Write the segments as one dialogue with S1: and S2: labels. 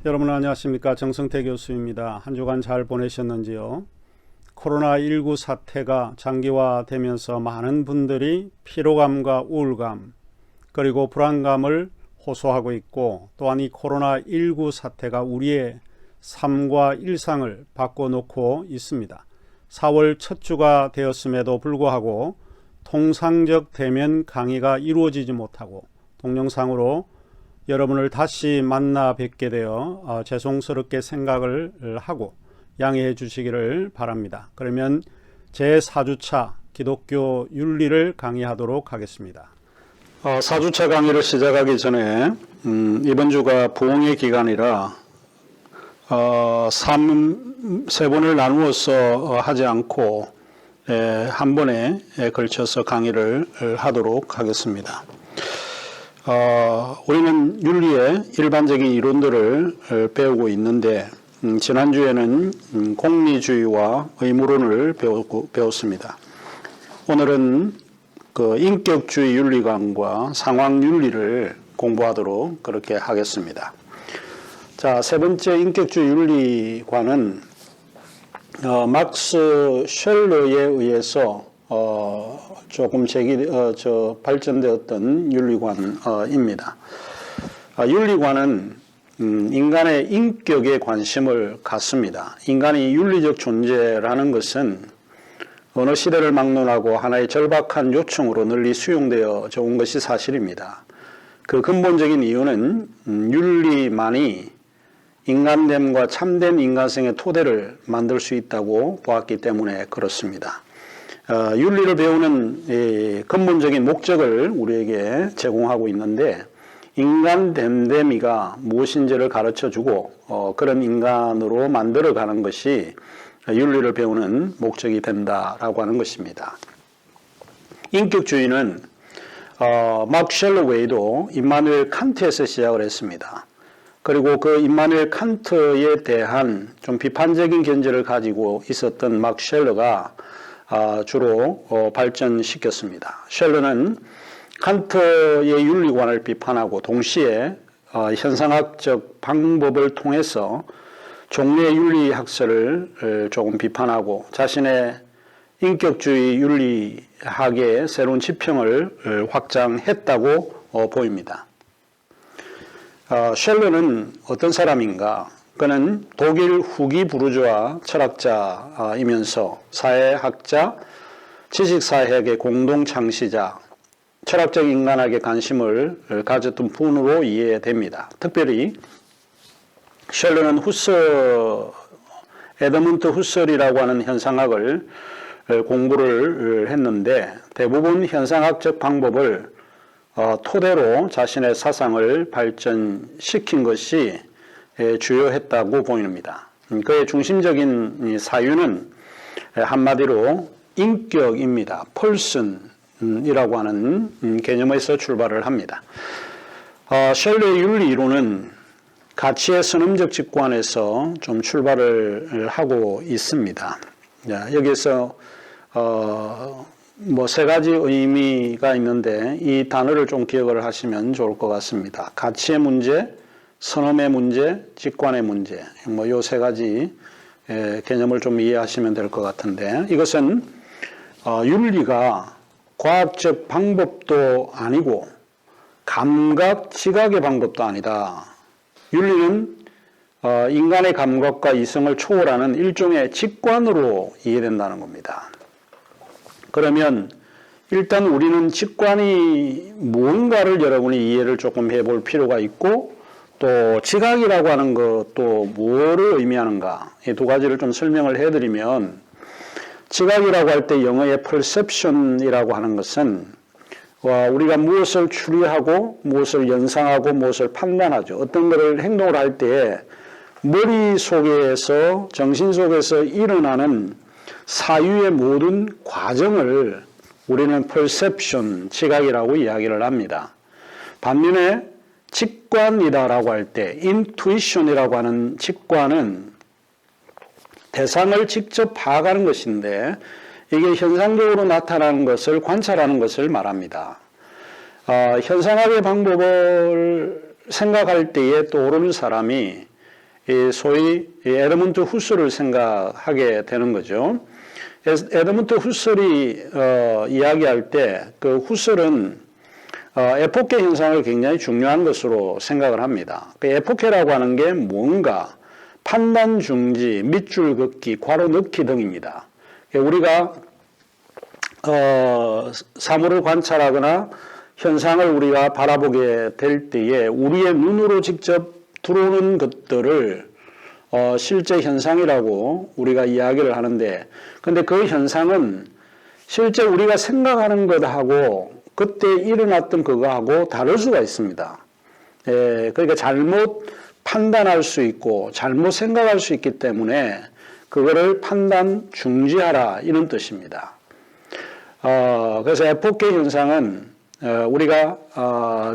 S1: 여러분 안녕하십니까? 정성태 교수입니다. 한 주간 잘 보내셨는지요? 코로나19 사태가 장기화되면서 많은 분들이 피로감과 우울감 그리고 불안감을 호소하고 있고, 또한 이 코로나19 사태가 우리의 삶과 일상을 바꿔놓고 있습니다. 4월 첫 주가 되었음에도 불구하고 통상적 대면 강의가 이루어지지 못하고 동영상으로 여러분을 다시 만나 뵙게 되어 죄송스럽게 생각을 하고 양해해 주시기를 바랍니다. 그러면 제4주차 기독교 윤리를 강의하도록 하겠습니다. 4주차 강의를 시작하기 전에 이번 주가 부흥의 기간이라 세 번을 나누어서 하지 않고 한 번에 걸쳐서 강의를 하도록 하겠습니다. 우리는 윤리의 일반적인 이론들을 배우고 있는데 지난주에는 공리주의와 의무론을 배웠습니다. 오늘은 그 인격주의 윤리관과 상황윤리를 공부하도록 그렇게 하겠습니다. 자, 세 번째 인격주의 윤리관은 막스 셜러에 의해서 조금 발전되었던 윤리관입니다. 윤리관은 인간의 인격에 관심을 갖습니다. 인간이 윤리적 존재라는 것은 어느 시대를 막론하고 하나의 절박한 요청으로 널리 수용되어 온 것이 사실입니다. 그 근본적인 이유는 윤리만이 인간됨과 참된 인간성의 토대를 만들 수 있다고 보았기 때문에 그렇습니다. 윤리를 배우는 근본적인 목적을 우리에게 제공하고 있는데, 인간됨됨이가 무엇인지를 가르쳐주고 그런 인간으로 만들어가는 것이 윤리를 배우는 목적이 된다라고 하는 것입니다. 인격주의는 마크 셜러 외에도 임마누엘 칸트에서 시작을 했습니다. 그리고 그 임마누엘 칸트에 대한 좀 비판적인 견제를 가지고 있었던 마크 셜러가 주로 발전시켰습니다. 셜러는 칸트의 윤리관을 비판하고 동시에 현상학적 방법을 통해서 종래의 윤리학설을 조금 비판하고 자신의 인격주의 윤리학의 새로운 지평을 확장했다고 보입니다. 셜러는 어떤 사람인가? 그는 독일 후기 부르주아 철학자이면서 사회학자, 지식사회학의 공동 창시자, 철학적 인간학에 관심을 가졌던 분으로 이해됩니다. 특별히 셜러는 에드문드 후설이라고 하는 현상학을 공부를 했는데 대부분 현상학적 방법을 토대로 자신의 사상을 발전시킨 것이 주요했다고 보입니다. 그의 중심적인 사유는 한마디로 인격입니다. 펄슨이라고 하는 개념에서 출발을 합니다. 셜러의 윤리 이론은 가치의 선언적 직관에서 좀 출발을 하고 있습니다. 여기서 세 가지 의미가 있는데 이 단어를 좀 기억을 하시면 좋을 것 같습니다. 가치의 문제, 선언의 문제, 직관의 문제, 요 세 가지 개념을 좀 이해하시면 될 것 같은데, 이것은 윤리가 과학적 방법도 아니고 감각, 지각의 방법도 아니다. 윤리는 인간의 감각과 이성을 초월하는 일종의 직관으로 이해된다는 겁니다. 그러면 일단 우리는 직관이 무언가를 여러분이 이해를 조금 해볼 필요가 있고, 또 지각이라고 하는 것도 뭐를 의미하는가, 이 두 가지를 좀 설명을 해드리면, 지각이라고 할 때 영어의 perception이라고 하는 것은 우리가 무엇을 추리하고 무엇을 연상하고 무엇을 판단하죠. 어떤 것을 행동을 할 때 머릿속에서 정신 속에서 일어나는 사유의 모든 과정을 우리는 perception, 지각이라고 이야기를 합니다. 반면에 직관이다라고 할 때 intuition이라고 하는 직관은 대상을 직접 파악하는 것인데, 이게 현상적으로 나타나는 것을 관찰하는 것을 말합니다. 현상학의 방법을 생각할 때에 떠오르는 사람이 소위 에드문드 후설을 생각하게 되는 거죠. 에드문드 후설이 이야기할 때 그 후설은 에포케 현상을 굉장히 중요한 것으로 생각을 합니다. 그 에포케라고 하는 게 뭔가 판단 중지, 밑줄 긋기, 괄호 넣기 등입니다. 우리가 사물을 관찰하거나 현상을 우리가 바라보게 될 때에 우리의 눈으로 직접 들어오는 것들을 실제 현상이라고 우리가 이야기를 하는데, 근데 그 현상은 실제 우리가 생각하는 것하고 그때 일어났던 그거하고 다를 수가 있습니다. 그러니까 잘못 판단할 수 있고 잘못 생각할 수 있기 때문에 그거를 판단 중지하라, 이런 뜻입니다. 그래서 에포케 현상은 우리가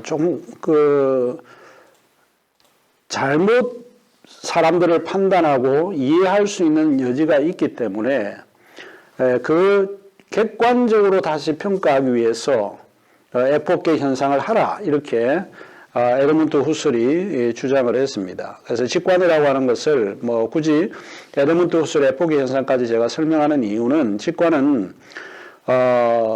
S1: 좀 잘못 사람들을 판단하고 이해할 수 있는 여지가 있기 때문에 그 객관적으로 다시 평가하기 위해서 에포케 현상을 하라, 이렇게 에드문드 후설이 주장을 했습니다. 그래서 직관이라고 하는 것을 굳이 에드문드 후설의 에포케 현상까지 제가 설명하는 이유는, 직관은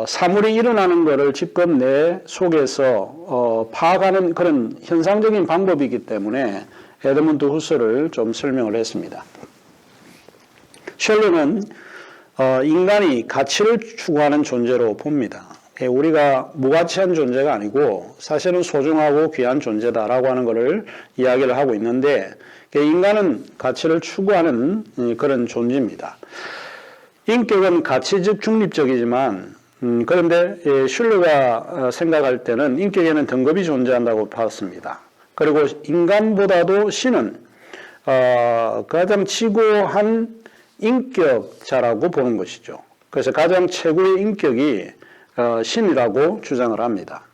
S1: 사물이 일어나는 것을 직접 내 속에서 파악하는 그런 현상적인 방법이기 때문에 에드문드 후설을 좀 설명을 했습니다. 셜러는 인간이 가치를 추구하는 존재로 봅니다. 우리가 무가치한 존재가 아니고 사실은 소중하고 귀한 존재다라고 하는 것을 이야기를 하고 있는데, 인간은 가치를 추구하는 그런 존재입니다. 인격은 가치적 중립적이지만 그런데 슐러가 생각할 때는 인격에는 등급이 존재한다고 봤습니다. 그리고 인간보다도 신은 가장 지고한 인격자라고 보는 것이죠. 그래서 가장 최고의 인격이 신이라고 주장을 합니다.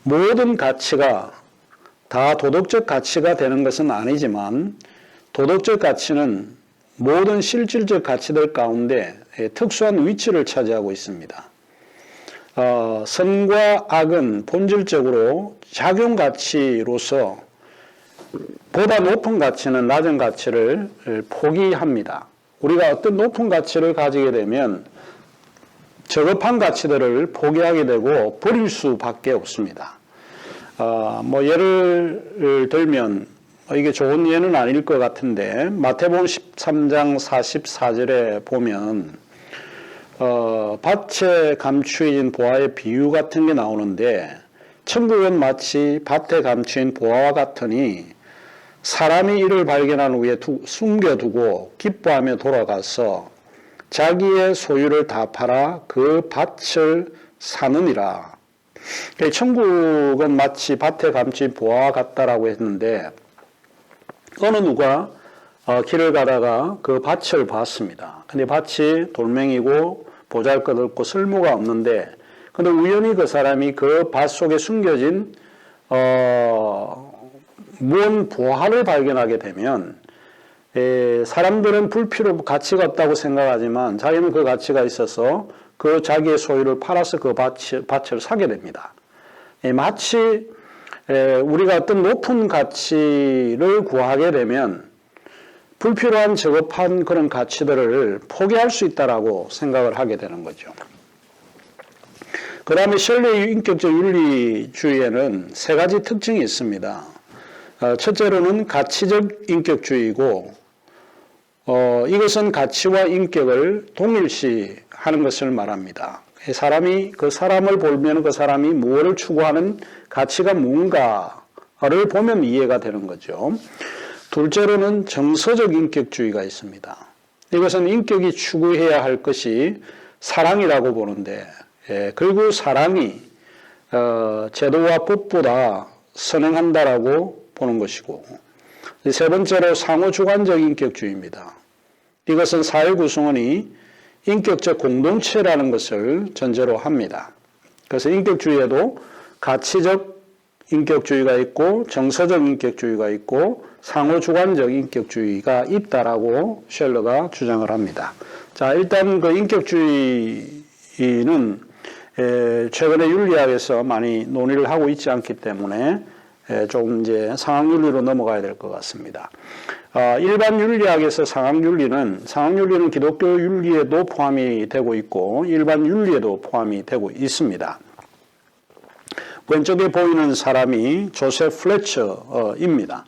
S1: 모든 가치가 다 도덕적 가치가 되는 것은 아니지만 도덕적 가치는 모든 실질적 가치들 가운데 특수한 위치를 차지하고 있습니다. 선과 악은 본질적으로 작용 가치로서 보다 높은 가치는 낮은 가치를 포기합니다. 우리가 어떤 높은 가치를 가지게 되면 저급한 가치들을 포기하게 되고 버릴 수밖에 없습니다. 예를 들면 이게 좋은 예는 아닐 것 같은데, 마태복음 13장 44절에 보면 밭에 감추인 보화의 비유 같은 게 나오는데, 천국은 마치 밭에 감추인 보화와 같으니 사람이 이를 발견한 후에 숨겨두고 기뻐하며 돌아가서 자기의 소유를 다 팔아 그 밭을 사느니라. 천국은 마치 밭에 감춘 보화와 같다라고 했는데, 어느 누가 길을 가다가 그 밭을 봤습니다. 근데 밭이 돌멩이고 보잘것없고 쓸모가 없는데, 근데 우연히 그 사람이 그 밭 속에 숨겨진 무언 보화를 발견하게 되면, 사람들은 불필요 가치가 없다고 생각하지만 자기는 그 가치가 있어서 그 자기의 소유를 팔아서 그 밭을 사게 됩니다. 마치 우리가 어떤 높은 가치를 구하게 되면 불필요한 저급한 그런 가치들을 포기할 수 있다라고 생각을 하게 되는 거죠. 그 다음에 셜레의 인격적 윤리주의에는 세 가지 특징이 있습니다. 첫째로는 가치적 인격주의고, 이것은 가치와 인격을 동일시하는 것을 말합니다. 사람이 그 사람을 보면 그 사람이 무엇을 추구하는 가치가 뭔가를 보면 이해가 되는 거죠. 둘째로는 정서적 인격주의가 있습니다. 이것은 인격이 추구해야 할 것이 사랑이라고 보는데, 그리고 사랑이 제도와 법보다 선행한다라고 보는 것이고, 세 번째로 상호주관적 인격주의입니다. 이것은 사회 구성원이 인격적 공동체라는 것을 전제로 합니다. 그래서 인격주의에도 가치적 인격주의가 있고 정서적 인격주의가 있고 상호주관적 인격주의가 있다라고 셜러가 주장을 합니다. 자, 일단 그 인격주의는 최근에 윤리학에서 많이 논의를 하고 있지 않기 때문에 좀 이제 상황윤리로 넘어가야 될 것 같습니다. 일반 윤리학에서 상황윤리는 기독교 윤리에도 포함이 되고 있고 일반 윤리에도 포함이 되고 있습니다. 왼쪽에 보이는 사람이 조셉 플래처입니다.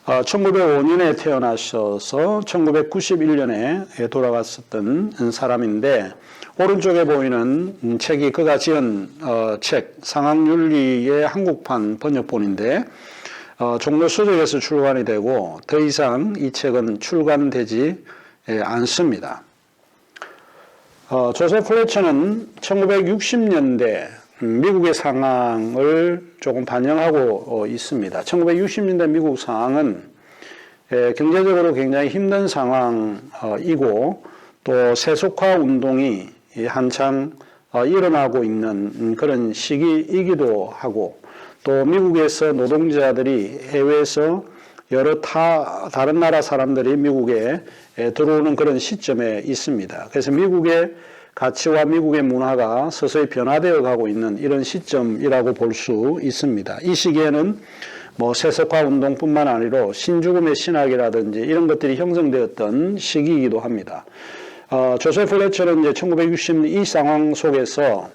S1: 1905년에 태어나셔서 1991년에 돌아갔었던 사람인데 오른쪽에 보이는 책이 그가 지은 책 상황윤리의 한국판 번역본인데 종로서적에서 출간이 되고 더 이상 이 책은 출간되지 않습니다. 조셉 플래처는 1960년대 미국의 상황을 조금 반영하고 있습니다. 1960년대 미국 상황은 경제적으로 굉장히 힘든 상황이고 또 세속화 운동이 한창 일어나고 있는 그런 시기이기도 하고 또 미국에서 노동자들이 해외에서 여러 다른 나라 사람들이 미국에 들어오는 그런 시점에 있습니다. 그래서 미국의 가치와 미국의 문화가 서서히 변화되어 가고 있는 이런 시점이라고 볼 수 있습니다. 이 시기에는 세속화 운동뿐만 아니라 신죽음의 신학이라든지 이런 것들이 형성되었던 시기이기도 합니다. 조셉 플래처는 이제 1960년 이 상황 속에서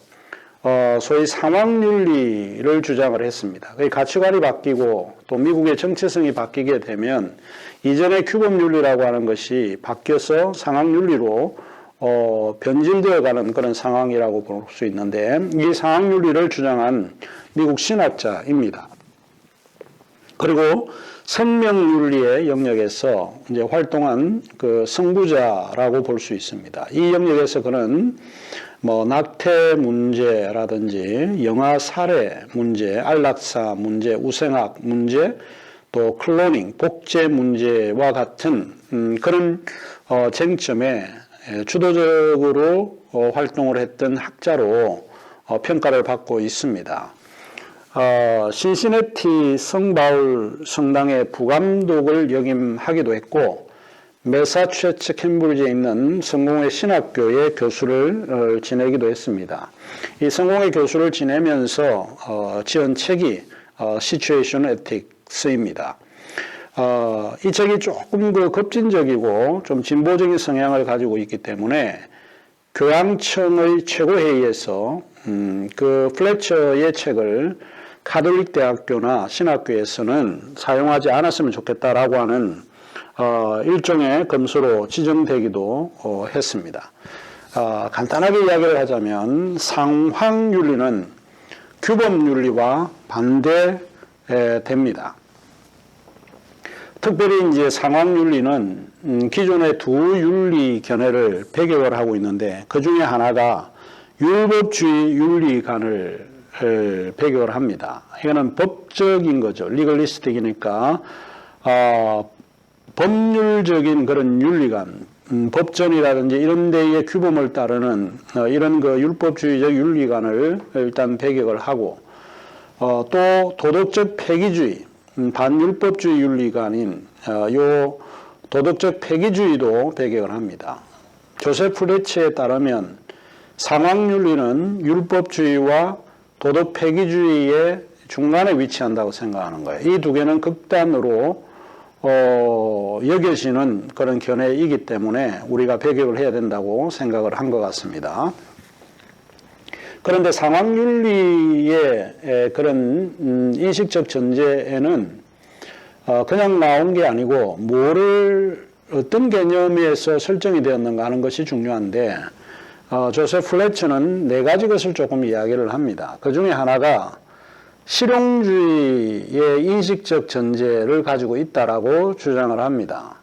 S1: 소위 상황윤리를 주장을 했습니다. 가치관이 바뀌고 또 미국의 정체성이 바뀌게 되면 이전의 규범윤리라고 하는 것이 바뀌어서 상황윤리로 변질되어 가는 그런 상황이라고 볼 수 있는데 이 상황윤리를 주장한 미국 신학자입니다. 그리고 생명윤리의 영역에서 이제 활동한 그 선구자라고 볼 수 있습니다. 이 영역에서 그는 낙태 문제라든지 영아 살해 문제, 안락사 문제, 우생학 문제, 또 클로닝, 복제 문제와 같은 그런 쟁점에 주도적으로 활동을 했던 학자로 평가를 받고 있습니다. 신시내티 성바울 성당의 부감독을 역임하기도 했고 매사추세츠 캠브리지에 있는 성공회 신학교의 교수를 지내기도 했습니다. 이 성공회 교수를 지내면서 지은 책이 Situation Ethics입니다. 이 책이 조금 급진적이고 좀 진보적인 성향을 가지고 있기 때문에 교양청의 최고회의에서 그 플래처의 책을 가톨릭 대학교나 신학교에서는 사용하지 않았으면 좋겠다라고 하는 일종의 검수로 지정되기도 했습니다. 간단하게 이야기를 하자면 상황윤리는 규범윤리와 반대됩니다. 특별히 이제 상황윤리는 기존의 두 윤리 견해를 배격을 하고 있는데 그 중에 하나가 율법주의 윤리관을 배격을 합니다. 이거는 법적인 거죠. 리걸리스틱이니까 법률적인 그런 윤리관, 법전이라든지 이런 데의 규범을 따르는 이런 그 율법주의적 윤리관을 일단 배격을 하고 또 도덕적 폐기주의, 반율법주의 윤리관인 요 도덕적 폐기주의도 배격을 합니다. 조셉 플래처에 따르면 상황윤리는 율법주의와 도덕 폐기주의의 중간에 위치한다고 생각하는 거예요. 이 두 개는 극단으로 여겨지는 그런 견해이기 때문에 우리가 배격을 해야 된다고 생각을 한 것 같습니다. 그런데 상황윤리의 그런 인식적 전제에는 그냥 나온 게 아니고 어떤 개념에서 설정이 되었는가 하는 것이 중요한데 조셉 플래처는 네 가지 것을 조금 이야기를 합니다. 그 중에 하나가 실용주의의 인식적 전제를 가지고 있다라고 주장을 합니다.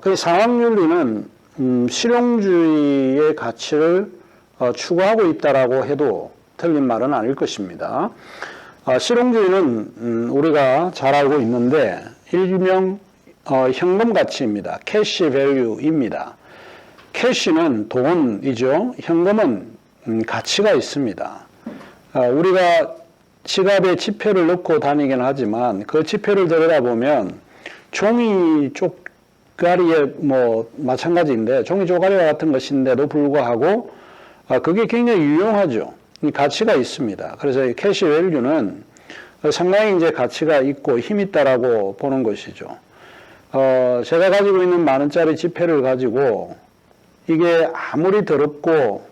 S1: 그 상황윤리는 실용주의의 가치를 추구하고 있다라고 해도 틀린 말은 아닐 것입니다. 실용주의는 우리가 잘 알고 있는데 일명 현금 가치입니다. 캐시 밸류입니다. 캐시는 돈이죠. 현금은 가치가 있습니다. 우리가 지갑에 지폐를 넣고 다니긴 하지만 그 지폐를 들여다보면 종이 쪼가리에 마찬가지인데 종이 쪼가리와 같은 것인데도 불구하고 그게 굉장히 유용하죠. 가치가 있습니다. 그래서 이 캐시 밸류는 상당히 이제 가치가 있고 힘 있다라고 보는 것이죠. 제가 가지고 있는 10,000원짜리 지폐를 가지고 이게 아무리 더럽고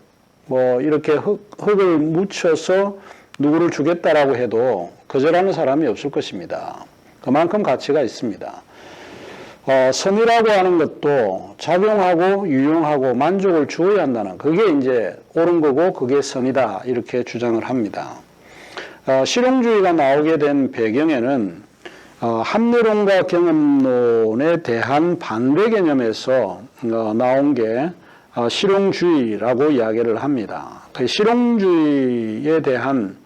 S1: 뭐 이렇게 흙을 묻혀서 누구를 주겠다라고 해도 거절하는 사람이 없을 것입니다. 그만큼 가치가 있습니다. 선이라고 하는 것도 작용하고 유용하고 만족을 주어야 한다는 그게 이제 옳은 거고 그게 선이다 이렇게 주장을 합니다. 실용주의가 나오게 된 배경에는 합리론과 경험론에 대한 반대 개념에서 나온 게 실용주의라고 이야기를 합니다. 그 실용주의에 대한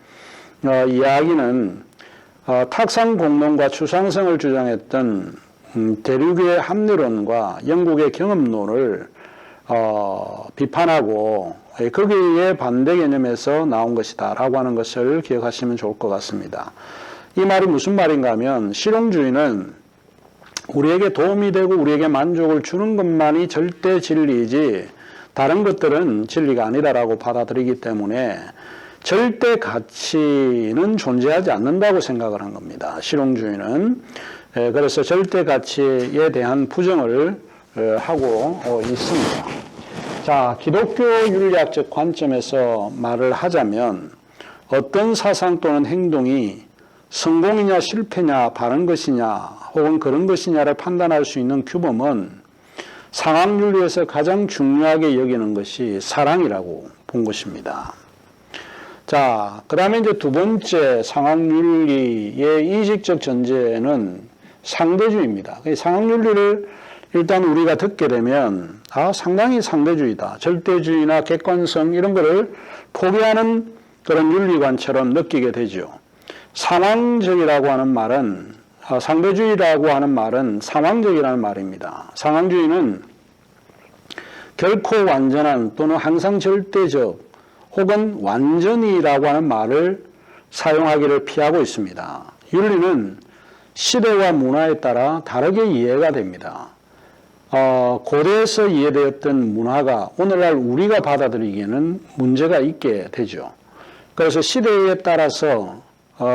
S1: 이야기는 탁상공론과 추상성을 주장했던 대륙의 합리론과 영국의 경험론을 비판하고 거기에 반대 개념에서 나온 것이다 라고 하는 것을 기억하시면 좋을 것 같습니다. 이 말이 무슨 말인가 하면 실용주의는 우리에게 도움이 되고 우리에게 만족을 주는 것만이 절대 진리이지 다른 것들은 진리가 아니다라고 받아들이기 때문에 절대 가치는 존재하지 않는다고 생각을 한 겁니다. 실용주의는. 그래서 절대 가치에 대한 부정을 하고 있습니다. 자, 기독교 윤리학적 관점에서 말을 하자면 어떤 사상 또는 행동이 성공이냐 실패냐 바른 것이냐 혹은 그런 것이냐를 판단할 수 있는 규범은 상황윤리에서 가장 중요하게 여기는 것이 사랑이라고 본 것입니다. 자, 그 다음에 이제 두 번째 상황윤리의 인식적 전제는 상대주의입니다. 상황윤리를 일단 우리가 듣게 되면 상당히 상대주의다. 절대주의나 객관성 이런 거를 포기하는 그런 윤리관처럼 느끼게 되죠. 상황적이라고 하는 말은 상대주의라고 하는 말은 상황적이라는 말입니다. 상황주의는 결코 완전한 또는 항상 절대적 혹은 완전히라고 하는 말을 사용하기를 피하고 있습니다. 윤리는 시대와 문화에 따라 다르게 이해가 됩니다. 고대에서 이해되었던 문화가 오늘날 우리가 받아들이기에는 문제가 있게 되죠. 그래서 시대에 따라서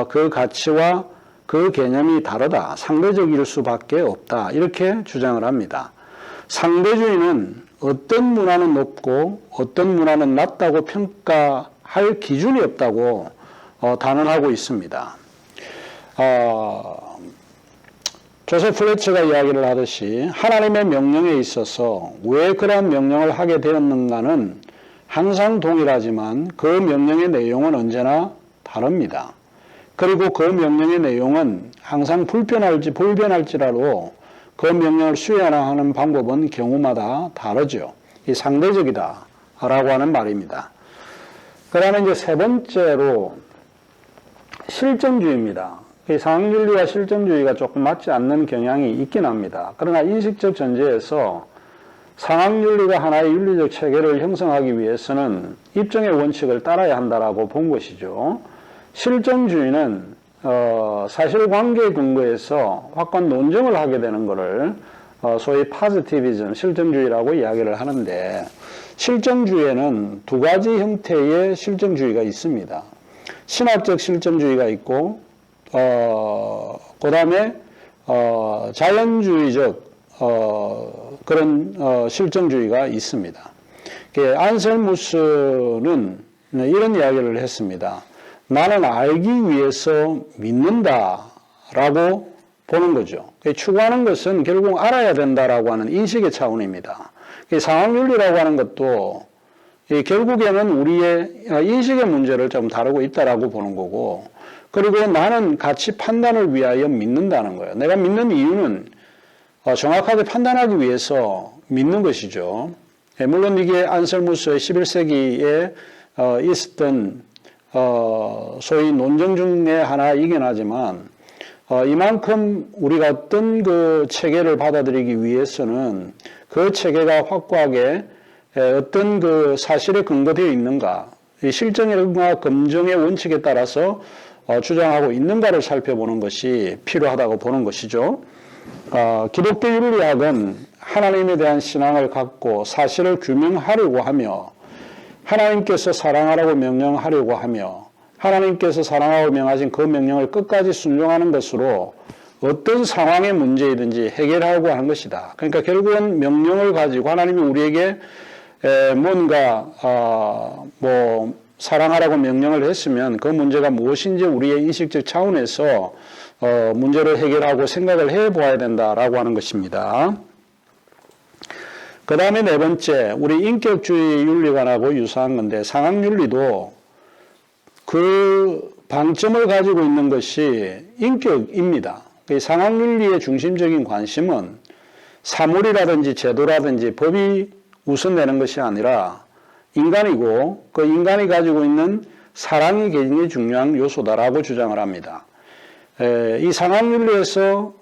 S1: 그 가치와 그 개념이 다르다. 상대적일 수밖에 없다. 이렇게 주장을 합니다. 상대주의는 어떤 문화는 높고 어떤 문화는 낮다고 평가할 기준이 없다고 단언하고 있습니다. 조셉 플래처가 이야기를 하듯이 하나님의 명령에 있어서 왜 그러한 명령을 하게 되었는가는 항상 동일하지만 그 명령의 내용은 언제나 다릅니다. 그리고 그 명령의 내용은 항상 불변할지라도 그 명령을 수행하는 방법은 경우마다 다르죠. 이 상대적이다 라고 하는 말입니다. 그 다음에 이제 세 번째로 실정주의입니다. 이 상황윤리와 실정주의가 조금 맞지 않는 경향이 있긴 합니다. 그러나 인식적 전제에서 상황윤리가 하나의 윤리적 체계를 형성하기 위해서는 입증의 원칙을 따라야 한다라고 본 것이죠. 실정주의는 사실관계에 근거해서 확고한 논증을 하게 되는 것을 소위 파지티비즘, 실정주의라고 이야기를 하는데 실정주의에는 두 가지 형태의 실정주의가 있습니다. 신학적 실정주의가 있고 그 다음에 자연주의적 그런 실정주의가 있습니다. 안셀무스는 이런 이야기를 했습니다. 나는 알기 위해서 믿는다라고 보는 거죠. 추구하는 것은 결국 알아야 된다라고 하는 인식의 차원입니다. 상황윤리라고 하는 것도 결국에는 우리의 인식의 문제를 좀 다루고 있다라고 보는 거고, 그리고 나는 가치 판단을 위하여 믿는다는 거예요. 내가 믿는 이유는 정확하게 판단하기 위해서 믿는 것이죠. 물론 이게 안셀무스의 11세기에 있었던 소위 논쟁 중에 하나이긴 하지만 이만큼 우리가 어떤 그 체계를 받아들이기 위해서는 그 체계가 확고하게 어떤 그 사실에 근거되어 있는가, 실정과 검증의 원칙에 따라서 주장하고 있는가를 살펴보는 것이 필요하다고 보는 것이죠. 기독교 윤리학은 하나님에 대한 신앙을 갖고 사실을 규명하려고 하며 하나님께서 사랑하라고 명령하려고 하며 하나님께서 사랑하고 명하신 그 명령을 끝까지 순종하는 것으로 어떤 상황의 문제이든지 해결하고 하는 것이다. 그러니까 결국은 명령을 가지고 하나님이 우리에게 뭔가 사랑하라고 명령을 했으면 그 문제가 무엇인지 우리의 인식적 차원에서 문제를 해결하고 생각을 해보아야 된다라고 하는 것입니다. 그 다음에 네 번째, 우리 인격주의 윤리관하고 유사한 건데 상학윤리도 그 방점을 가지고 있는 것이 인격입니다. 상학윤리의 중심적인 관심은 사물이라든지 제도라든지 법이 우선되는 것이 아니라 인간이고 그 인간이 가지고 있는 사랑이 굉장히 중요한 요소다라고 주장을 합니다. 이 상학윤리에서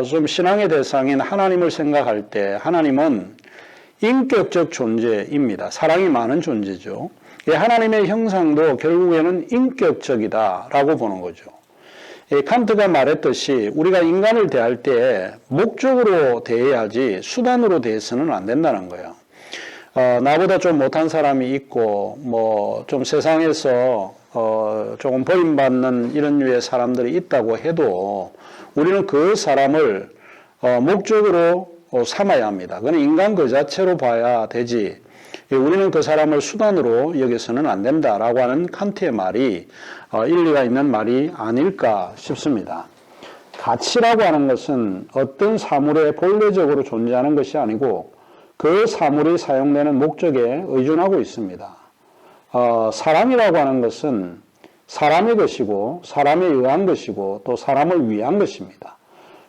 S1: 좀 신앙의 대상인 하나님을 생각할 때 하나님은 인격적 존재입니다. 사랑이 많은 존재죠. 하나님의 형상도 결국에는 인격적이다라고 보는 거죠. 칸트가 말했듯이 우리가 인간을 대할 때 목적으로 대해야지 수단으로 대해서는 안 된다는 거예요. 나보다 좀 못한 사람이 있고 좀 세상에서 조금 버림받는 이런 류의 사람들이 있다고 해도 우리는 그 사람을 목적으로 삼아야 합니다. 그건 인간 그 자체로 봐야 되지 우리는 그 사람을 수단으로 여기서는 안 된다라고 하는 칸트의 말이 일리가 있는 말이 아닐까 싶습니다. 가치라고 하는 것은 어떤 사물에 본래적으로 존재하는 것이 아니고 그 사물이 사용되는 목적에 의존하고 있습니다. 사랑이라고 하는 것은 사람의 것이고 사람에 의한 것이고 또 사람을 위한 것입니다.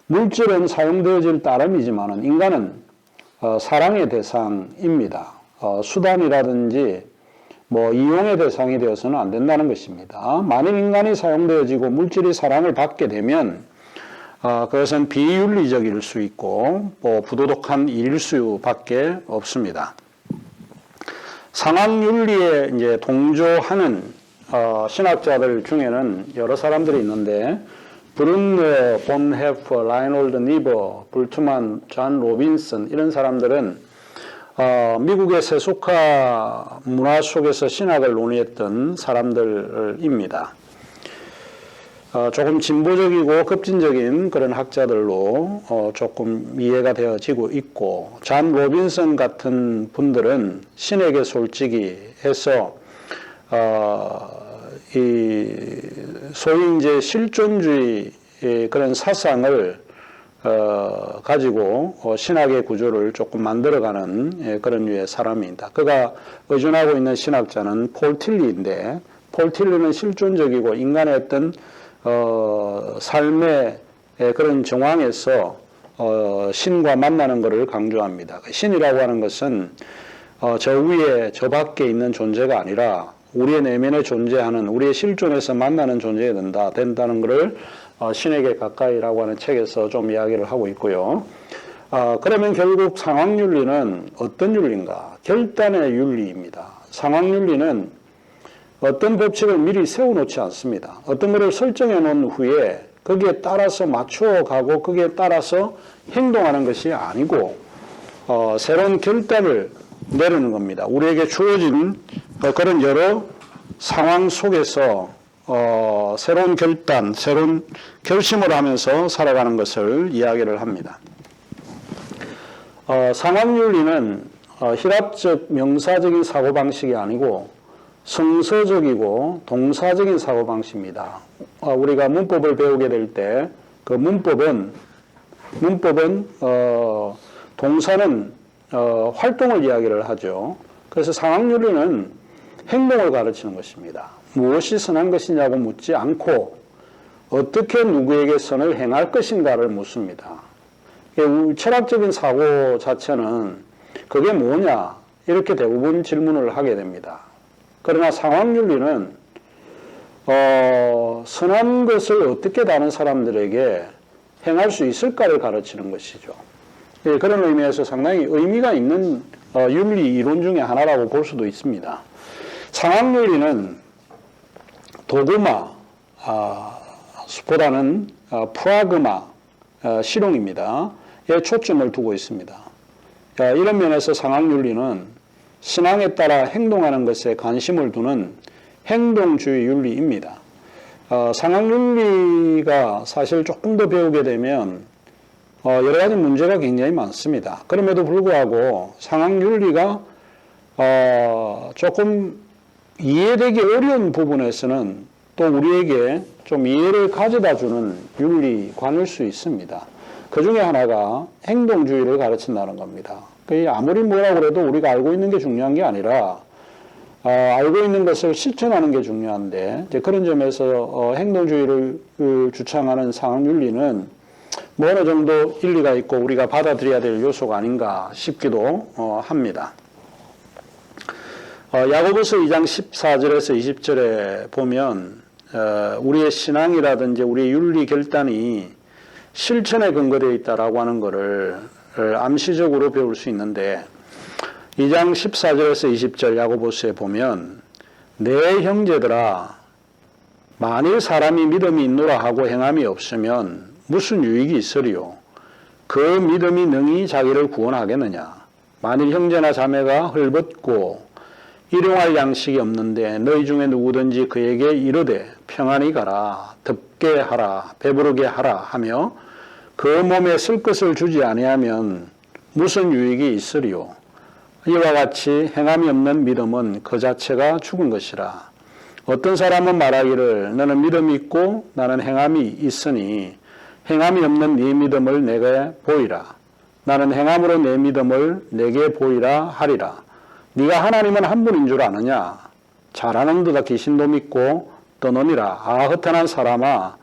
S1: 물질은 사용되어질 따름이지만 인간은 사랑의 대상입니다. 수단이라든지 이용의 대상이 되어서는 안 된다는 것입니다. 만일 인간이 사용되어지고 물질이 사랑을 받게 되면 그것은 비윤리적일 수 있고 부도덕한 일일 수밖에 없습니다. 상학윤리에 이제 동조하는 신학자들 중에는 여러 사람들이 있는데 브룬너, 본헤퍼, 라이놀드 니버, 불트만, 존 로빈슨 이런 사람들은 미국의 세속화 문화 속에서 신학을 논의했던 사람들입니다. 조금 진보적이고 급진적인 그런 학자들로 조금 이해가 되어지고 있고 존 로빈슨 같은 분들은 신에게 솔직히 해서 소위 이제 실존주의 그런 사상을 가지고 신학의 구조를 조금 만들어가는 그런 류의 사람입니다. 그가 의존하고 있는 신학자는 폴 틸리인데 폴 틸리는 실존적이고 인간의 어떤 삶의 그런 정황에서 신과 만나는 것을 강조합니다. 신이라고 하는 것은 저 위에 저 밖에 있는 존재가 아니라 우리의 내면에 존재하는 우리의 실존에서 만나는 존재가 된다는 것을 신에게 가까이라고 하는 책에서 좀 이야기를 하고 있고요. 그러면 결국 상학윤리는 어떤 윤리인가? 결단의 윤리입니다. 상학윤리는 어떤 법칙을 미리 세워놓지 않습니다. 어떤 것을 설정해 놓은 후에 거기에 따라서 맞춰가고 거기에 따라서 행동하는 것이 아니고 새로운 결단을 내리는 겁니다. 우리에게 주어진 그런 여러 상황 속에서 새로운 결단, 새로운 결심을 하면서 살아가는 것을 이야기를 합니다. 상학윤리는 희랍적 명사적인 사고방식이 아니고 성서적이고 동사적인 사고방식입니다. 우리가 문법을 배우게 될 때 그 문법은 동사는 활동을 이야기를 하죠. 그래서 상학윤리는 행동을 가르치는 것입니다. 무엇이 선한 것이냐고 묻지 않고 어떻게 누구에게 선을 행할 것인가를 묻습니다. 철학적인 사고 자체는 그게 뭐냐 이렇게 대부분 질문을 하게 됩니다. 그러나 상학윤리는 선한 것을 어떻게 다른 사람들에게 행할 수 있을까를 가르치는 것이죠. 그런 의미에서 상당히 의미가 있는 윤리 이론 중에 하나라고 볼 수도 있습니다. 상학윤리는 도그마 보다는 프라그마 실용입니다. 에 초점을 두고 있습니다. 이런 면에서 상학윤리는 신앙에 따라 행동하는 것에 관심을 두는 행동주의 윤리입니다. 상황윤리가 사실 조금 더 배우게 되면 여러 가지 문제가 굉장히 많습니다. 그럼에도 불구하고 상황윤리가 조금 이해되기 어려운 부분에서는 또 우리에게 좀 이해를 가져다주는 윤리관일 수 있습니다. 그 중에 하나가 행동주의를 가르친다는 겁니다. 아무리 뭐라고 해도 우리가 알고 있는 게 중요한 게 아니라 알고 있는 것을 실천하는 게 중요한데, 이제 그런 점에서 행동주의를 주창하는 상황윤리는 뭐 어느 정도 일리가 있고 우리가 받아들여야 될 요소가 아닌가 싶기도 합니다. 야고보서 2장 14절에서 20절에 보면 우리의 신앙이라든지 우리의 윤리 결단이 실천에 근거되어 있다라고 하는 것을 암시적으로 배울 수 있는데, 2장 14절에서 20절 야고보서에 보면 내 형제들아 만일 사람이 믿음이 있노라 하고 행함이 없으면 무슨 유익이 있으리요? 그 믿음이 능히 자기를 구원하겠느냐? 만일 형제나 자매가 헐벗고 일용할 양식이 없는데 너희 중에 누구든지 그에게 이르되 평안히 가라, 덥게 하라, 배부르게 하라 하며 그 몸에 쓸 것을 주지 아니하면 무슨 유익이 있으리요? 이와 같이 행함이 없는 믿음은 그 자체가 죽은 것이라. 어떤 사람은 말하기를 너는 믿음이 있고 나는 행함이 있으니 행함이 없는 네 믿음을 내게 보이라. 나는 행함으로 내 믿음을 내게 보이라 하리라. 네가 하나님은 한 분인 줄 아느냐? 잘 아는도다 귀신도 믿고 떠노니라. 아 허탄한 사람아,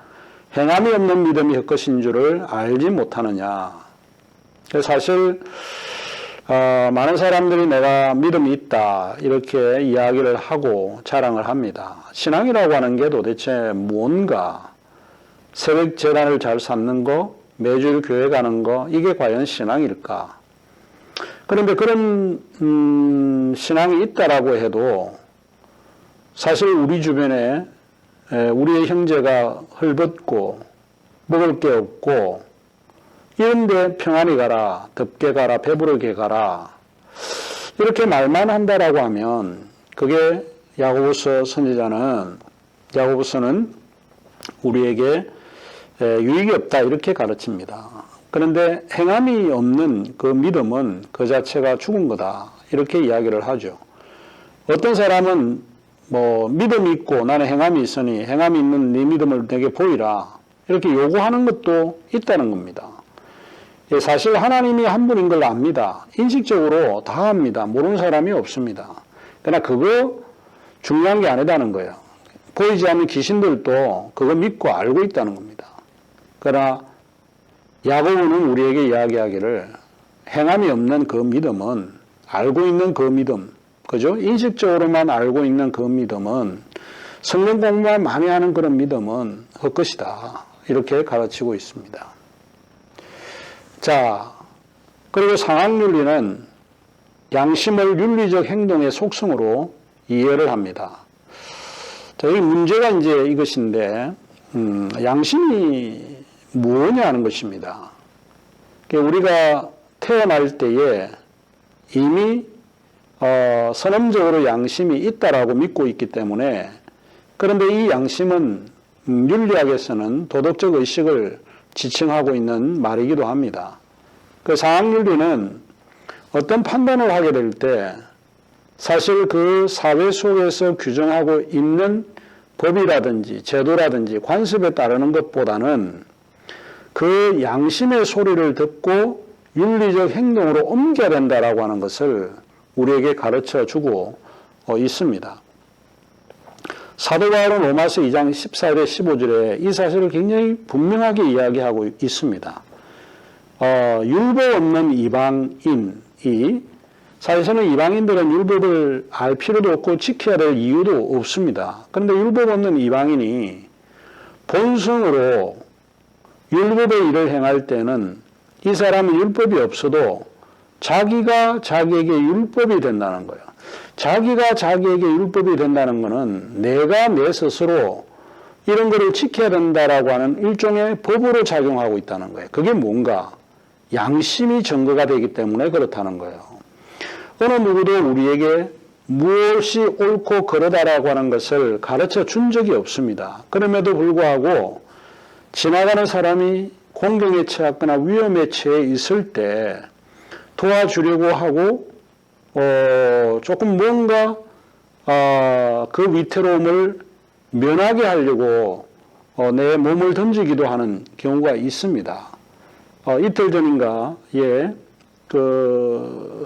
S1: 행함이 없는 믿음이 헛것인 줄을 알지 못하느냐? 사실 많은 사람들이 내가 믿음이 있다 이렇게 이야기를 하고 자랑을 합니다. 신앙이라고 하는 게 도대체 뭔가? 새벽 제단을 잘 쌓는 거, 매주일 교회 가는 거, 이게 과연 신앙일까? 그런데 그런 신앙이 있다라고 해도 사실 우리 주변에 우리의 형제가 헐벗고 먹을 게 없고 이런데 평안히 가라, 덥게 가라, 배부르게 가라 이렇게 말만 한다라고 하면 그게 야고보서는 우리에게 유익이 없다 이렇게 가르칩니다. 그런데 행함이 없는 그 믿음은 그 자체가 죽은 거다 이렇게 이야기를 하죠. 어떤 사람은 뭐 믿음이 있고 나는 행함이 있으니 행함이 있는 네 믿음을 내게 보이라 이렇게 요구하는 것도 있다는 겁니다. 사실 하나님이 한 분인 걸 압니다. 인식적으로 다 압니다. 모르는 사람이 없습니다. 그러나 그거 중요한 게 아니다는 거예요. 보이지 않는 귀신들도 그거 믿고 알고 있다는 겁니다. 그러나 야고보는 우리에게 이야기하기를 행함이 없는 그 믿음은 알고 있는 그 믿음, 그죠? 인식적으로만 알고 있는 그 믿음은 성경 공부만 많이 하는 그런 믿음은 헛것이다. 이렇게 가르치고 있습니다. 자, 그리고 상황윤리는 양심을 윤리적 행동의 속성으로 이해를 합니다. 자, 이 문제가 이제 이것인데, 양심이 뭐냐 하는 것입니다. 우리가 태어날 때에 이미 선언적으로 양심이 있다라고 믿고 있기 때문에, 그런데 이 양심은 윤리학에서는 도덕적 의식을 지칭하고 있는 말이기도 합니다. 그 상황윤리는 어떤 판단을 하게 될 때 사실 그 사회 속에서 규정하고 있는 법이라든지 제도라든지 관습에 따르는 것보다는 그 양심의 소리를 듣고 윤리적 행동으로 옮겨야 된다라고 하는 것을 우리에게 가르쳐 주고 있습니다. 사도 바울은 로마서 2장 14절에 15절에 이 사실을 굉장히 분명하게 이야기하고 있습니다. 율법 없는 이방인이, 사실은 이방인들은 율법을 알 필요도 없고 지켜야 될 이유도 없습니다. 그런데 율법 없는 이방인이 본성으로 율법의 일을 행할 때는 이 사람은 율법이 없어도 자기가 자기에게 율법이 된다는 거예요. 자기가 자기에게 율법이 된다는 것은 내가 내 스스로 이런 거를 지켜야 된다라고 하는 일종의 법으로 작용하고 있다는 거예요. 그게 뭔가? 양심이 증거가 되기 때문에 그렇다는 거예요. 어느 누구도 우리에게 무엇이 옳고 그러다라고 하는 것을 가르쳐 준 적이 없습니다. 그럼에도 불구하고 지나가는 사람이 공경에 처했거나 위험에 처해 있을 때 도와주려고 하고 조금 뭔가 그 위태로움을 면하게 하려고 내 몸을 던지기도 하는 경우가 있습니다. 이틀 전인가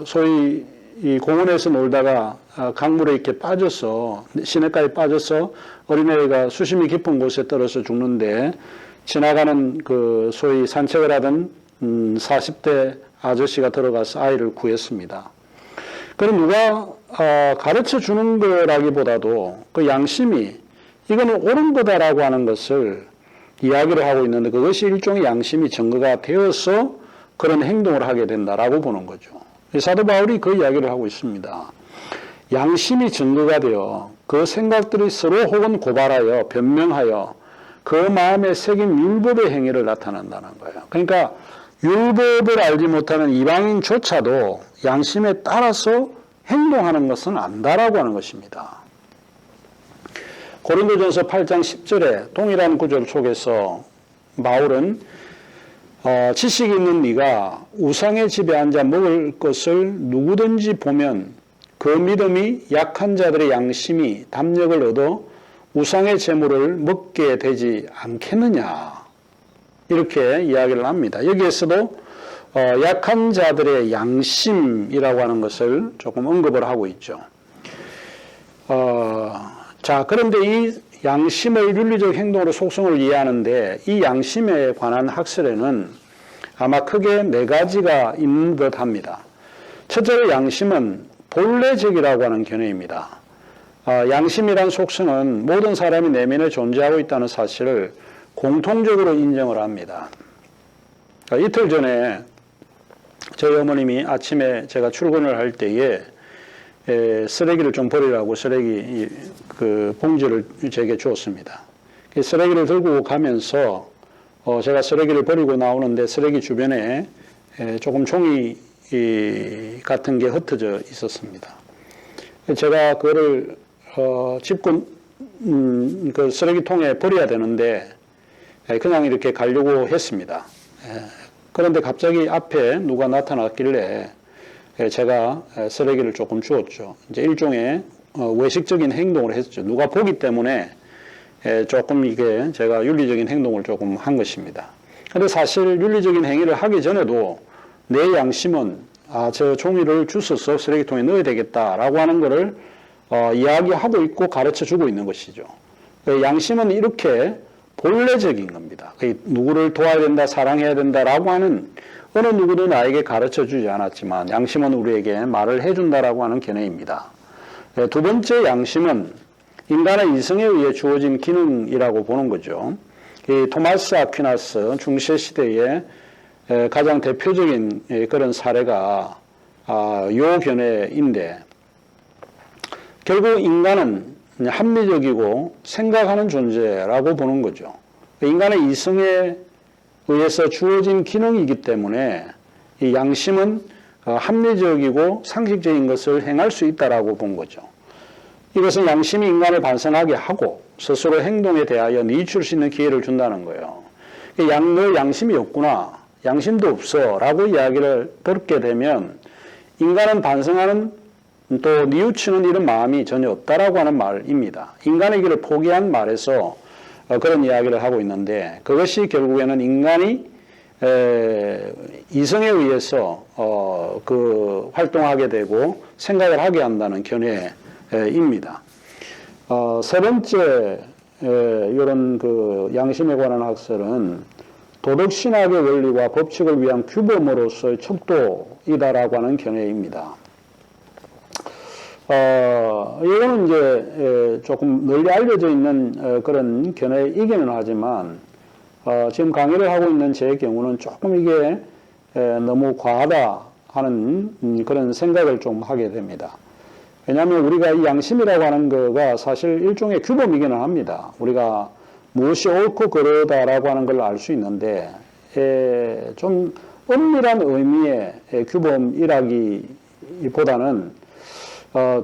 S1: 소위 이 공원에서 놀다가 강물에 이렇게 빠져서 시내가에 빠져서 어린아이가 수심이 깊은 곳에 떨어져 죽는데 지나가는 그 소위 산책을 하던 40대 아저씨가 들어가서 아이를 구했습니다. 그럼 누가 가르쳐 주는 거라기보다도 그 양심이 이거는 옳은 거다라고 하는 것을 이야기를 하고 있는데 그것이 일종의 양심이 증거가 되어서 그런 행동을 하게 된다라고 보는 거죠. 사도 바울이 그 이야기를 하고 있습니다. 양심이 증거가 되어 그 생각들이 서로 혹은 고발하여 변명하여 그 마음에 새긴 율법의 행위를 나타낸다는 거예요. 그러니까 율법을 알지 못하는 이방인조차도 양심에 따라서 행동하는 것은 안다라고 하는 것입니다. 고린도전서 8장 10절에 동일한 구절 속에서 바울은 지식이 있는 네가 우상의 집에 앉아 먹을 것을 누구든지 보면 그 믿음이 약한 자들의 양심이 담력을 얻어 우상의 재물을 먹게 되지 않겠느냐 이렇게 이야기를 합니다. 여기에서도 약한 자들의 양심이라고 하는 것을 조금 언급을 하고 있죠. 자, 그런데 이 양심을 윤리적 행동으로 속성을 이해하는데 이 양심에 관한 학설에는 아마 크게 4가지가 있는 듯 합니다. 첫째로 양심은 본래적이라고 하는 견해입니다. 양심이란 속성은 모든 사람이 내면에 존재하고 있다는 사실을 공통적으로 인정을 합니다. 이틀 전에 저희 어머님이 아침에 제가 출근을 할 때에 쓰레기를 좀 버리라고 쓰레기 그 봉지를 제게 주었습니다. 쓰레기를 들고 가면서 제가 쓰레기를 버리고 나오는데 쓰레기 주변에 조금 종이 같은 게 흩어져 있었습니다. 제가 그거를 짚고 그 쓰레기통에 버려야 되는데 그냥 이렇게 가려고 했습니다. 그런데 갑자기 앞에 누가 나타났길래 제가 쓰레기를 조금 주었죠. 이제 일종의 외식적인 행동을 했죠. 누가 보기 때문에 조금 이게 제가 윤리적인 행동을 조금 한 것입니다. 그런데 사실 윤리적인 행위를 하기 전에도 내 양심은 저 종이를 주워서 쓰레기통에 넣어야 되겠다라고 하는 것을 이야기하고 있고 가르쳐 주고 있는 것이죠. 양심은 이렇게 본래적인 겁니다. 누구를 도와야 된다, 사랑해야 된다라고 하는 어느 누구도 나에게 가르쳐 주지 않았지만 양심은 우리에게 말을 해준다라고 하는 견해입니다. 두 번째 양심은 인간의 이성에 의해 주어진 기능이라고 보는 거죠. 이 토마스 아퀴나스 중세 시대의 가장 대표적인 그런 사례가 요 견해인데 결국 인간은 합리적이고 생각하는 존재라고 보는 거죠. 인간의 이성에 의해서 주어진 기능이기 때문에 이 양심은 합리적이고 상식적인 것을 행할 수 있다라고 본 거죠. 이것은 양심이 인간을 반성하게 하고 스스로 행동에 대하여 니출할 수 있는 기회를 준다는 거예요. 너 양심이 없구나, 양심도 없어 라고 이야기를 듣게 되면 인간은 반성하는 또 뉘우치는 이런 마음이 전혀 없다라고 하는 말입니다. 인간의 길을 포기한 말에서 그런 이야기를 하고 있는데 그것이 결국에는 인간이 이성에 의해서 활동하게 되고 생각을 하게 한다는 견해입니다. 세 번째 이런 그 양심에 관한 학설은 도덕신학의 원리와 법칙을 위한 규범으로서의 척도이다라고 하는 견해입니다. 이거는 이제 조금 널리 알려져 있는 그런 견해이기는 하지만 지금 강의를 하고 있는 제 경우는 조금 이게 너무 과하다 하는 그런 생각을 좀 하게 됩니다. 왜냐하면 우리가 이 양심이라고 하는 거가 사실 일종의 규범이기는 합니다. 우리가 무엇이 옳고 그러다라고 하는 걸 알 수 있는데 좀 엄밀한 의미의 규범이라기보다는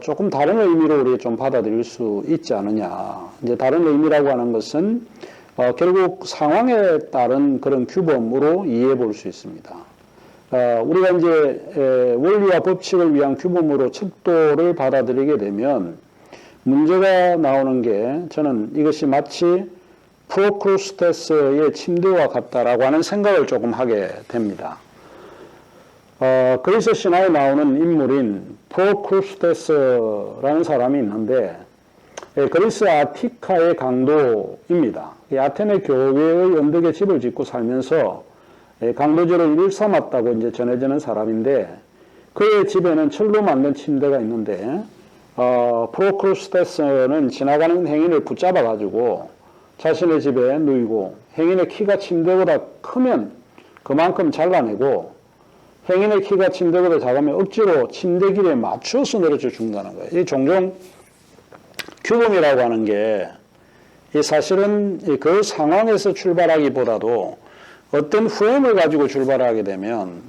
S1: 조금 다른 의미로 우리가 좀 받아들일 수 있지 않느냐. 이제 다른 의미라고 하는 것은 결국 상황에 따른 그런 규범으로 이해해 볼 수 있습니다. 우리가 이제 원리와 법칙을 위한 규범으로 척도를 받아들이게 되면 문제가 나오는 게 저는 이것이 마치 프로크루스테스의 침대와 같다라고 하는 생각을 조금 하게 됩니다. 그리스 신화에 나오는 인물인 프로크루스테스라는 사람이 있는데 그리스 아티카의 강도입니다. 아테네 교회의 언덕에 집을 짓고 살면서 강도질을 일삼았다고 이제 전해지는 사람인데 그의 집에는 철로 만든 침대가 있는데 프로크루스테스는 지나가는 행인을 붙잡아 가지고 자신의 집에 누이고 행인의 키가 침대보다 크면 그만큼 잘라내고 행인의 키가 침대보다 작으면 억지로 침대 길이에 맞춰서 내려줘 준다는 거예요. 이 종종 규범이라고 하는 게 사실은 그 상황에서 출발하기보다도 어떤 후험을 가지고 출발하게 되면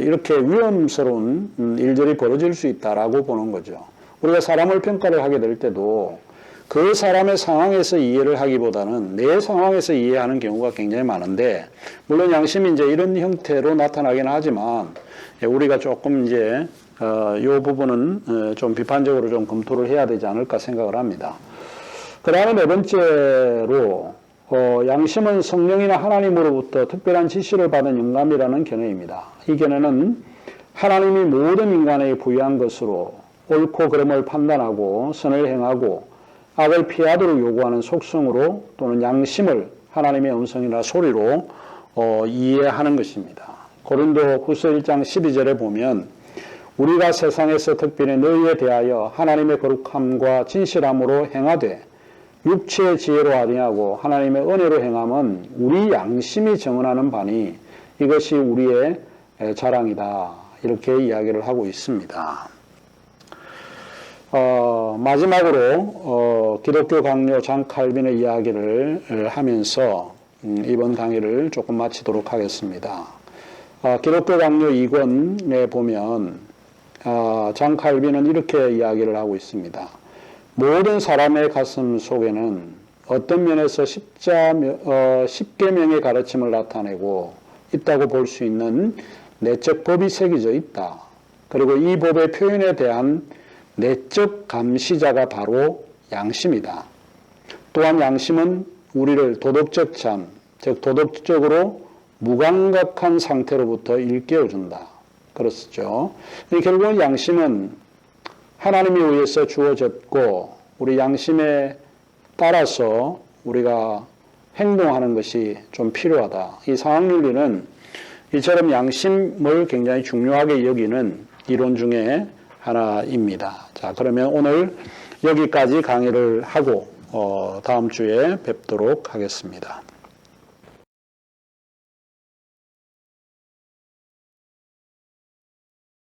S1: 이렇게 위험스러운 일들이 벌어질 수 있다라고 보는 거죠. 우리가 사람을 평가를 하게 될 때도 그 사람의 상황에서 이해를 하기보다는 내 상황에서 이해하는 경우가 굉장히 많은데, 물론 양심이 이제 이런 형태로 나타나긴 하지만 우리가 조금 이제 이 부분은 좀 비판적으로 좀 검토를 해야 되지 않을까 생각을 합니다. 그 다음에 네 번째로 양심은 성령이나 하나님으로부터 특별한 지시를 받은 영감이라는 견해입니다. 이 견해는 하나님이 모든 인간에게 부여한 것으로 옳고 그름을 판단하고 선을 행하고 악을 피하도록 요구하는 속성으로 또는 양심을 하나님의 음성이나 소리로 이해하는 것입니다. 고린도 후서 1장 12절에 보면 우리가 세상에서 특별히 너희에 대하여 하나님의 거룩함과 진실함으로 행하되 육체의 지혜로 아니하고 하나님의 은혜로 행함은 우리 양심이 정언하는 바니 이것이 우리의 자랑이다. 이렇게 이야기를 하고 있습니다. 마지막으로 기독교 강요 장 칼빈의 이야기를 하면서 이번 강의를 조금 마치도록 하겠습니다. 기독교 강요 2권에 보면 장 칼빈은 이렇게 이야기를 하고 있습니다. 모든 사람의 가슴 속에는 어떤 면에서 십계명의 가르침을 나타내고 있다고 볼 수 있는 내적 법이 새겨져 있다. 그리고 이 법의 표현에 대한 내적 감시자가 바로 양심이다. 또한 양심은 우리를 도덕적 잠, 즉 도덕적으로 무감각한 상태로부터 일깨워준다. 그렇죠. 결국은 양심은 하나님에 의해서 주어졌고 우리 양심에 따라서 우리가 행동하는 것이 좀 필요하다. 이 상황윤리는 이처럼 양심을 굉장히 중요하게 여기는 이론 중에 하나입니다. 자, 그러면 오늘 여기까지 강의를 하고 다음 주에 뵙도록 하겠습니다.